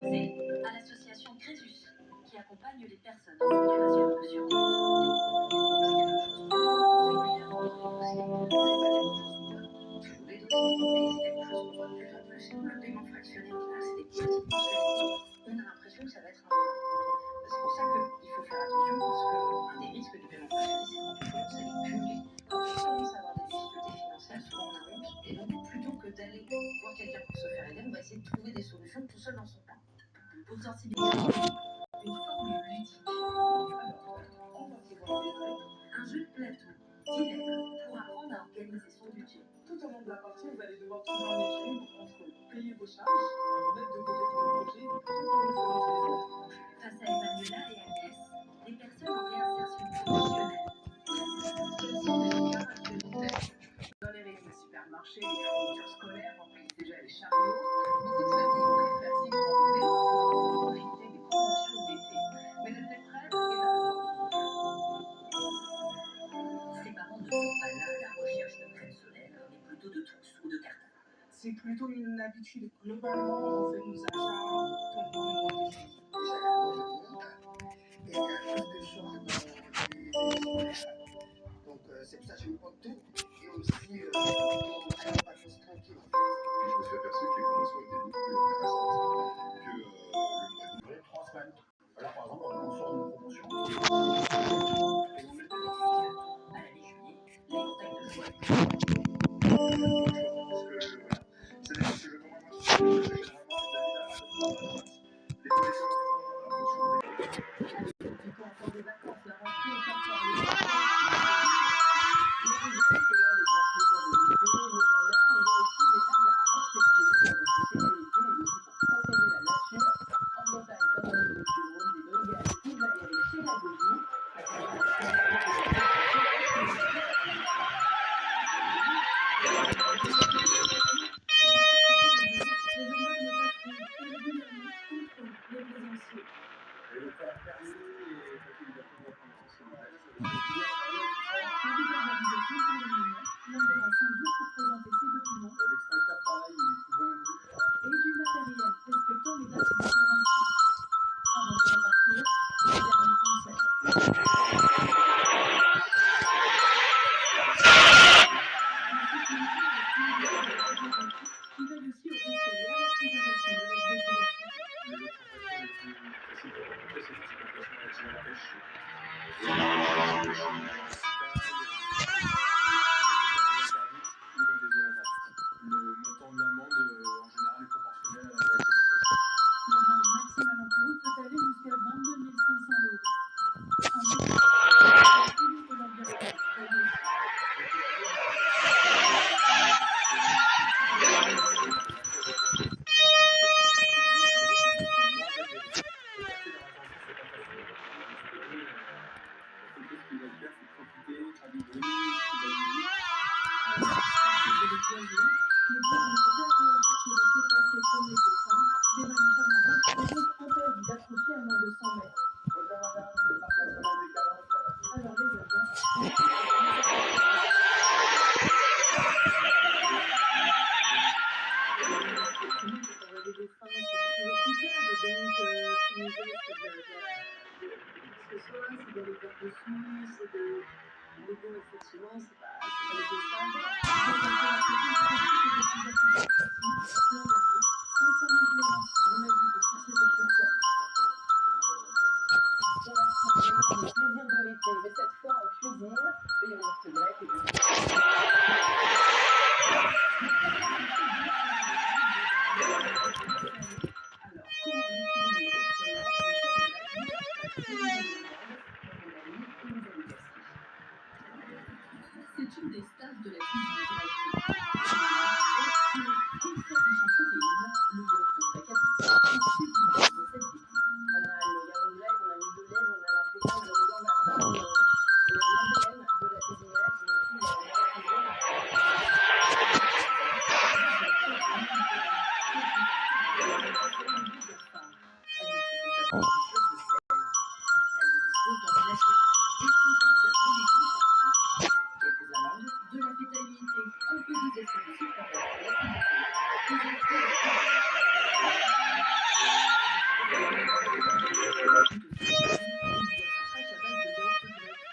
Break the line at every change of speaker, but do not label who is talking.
C'est à l'association Crésus qui accompagne les personnes en situation de surnombre.
Les dossiers, c'est quelque chose qu'on voit de plus en plus. Le paiement fractionné, là, c'est des petites mensualités. On a l'impression que ça va être un blanc. C'est pour ça qu'il faut faire attention parce qu'un des risques du paiement fractionné, c'est quand on commence à les cumuler. Quand on commence à avoir des difficultés financières, souvent on a honte. Et donc, plutôt que d'aller voir quelqu'un pour se faire aider, on va essayer de trouver des solutions tout seul dans son coin.
Pour sensibiliser, une formule ludique.
Alors, on va pouvoir
Un jeu de plateau divers pour apprendre à organiser son budget.
Tout au long de la partie, vous allez devoir trouver un équilibre entre payer vos charges, mettre de côté pour le projet, tout en le faisant plaisir.
Face à Emmanuela et Agnès, des personnes en réinsertion professionnelle.
Quels sont les liens actuels? Dans les rayons des supermarchés, les fournitures scolaires remplissent déjà les chariots. Beaucoup de familles préfèrent s'y prendre pour profiter des promotions d'été. Mais le tête prête est d'abord.
Ces parents ne sont pas là à la recherche de crème solaire, mais plutôt de trousses ou de cartons.
C'est plutôt une habitude. Globalement, on fait nos achats pendant le mois de juillet.
Déjà, la mois de monde. Et il y a plus de choix dans les scolaires. Donc, c'est pour ça que je vous compte tout. Et aussi, à la vacances tranquille, en fait.
Puis je me suis aperçu que les conventions étaient beaucoup plus intéressantes que le mois de
3 semaines. Là, par exemple, on sort d'une promotion.
À la mi-juillet, l'éventail de choix.
parce que le moment généralement, c'est David à les conditions en fonction des
Du coup, encore des vacances, la rentrée est encore les rivières, c'est l'un des grands plaisirs de l'été, mais en mer, il y a aussi des règles à respecter pour votre sécurité, mais aussi pour protéger la nature. En Bretagne, comme dans les Bouches-du-Rhône, des brigades vivent avec pédagogie.
Et le faire permis et passer les actions de la conversation. L'extracteur, pareil, il est tout bon au goût. Les autres sensations les plus faciles pour rencontrer, c'est tout ce qu'on peut relatives à la pêche. Et ou dans des zones interdites. Le montant de l'amende, en général, est proportionnel à la gravité de l'infraction.
Mais cette fois en cuisine, le yaourt grec et du Alors, comment l'utiliser autrement? Le chef grec c'est une des stars de la cuisine grecque. Très riche en protéines, le yaourt grec est sublime recette d'été. On a le yaourt grec, on a l'huile d'olive, on a la fécule, le raisin, l'ADN de la cuisine grecque, on le trouve dans la cuisine.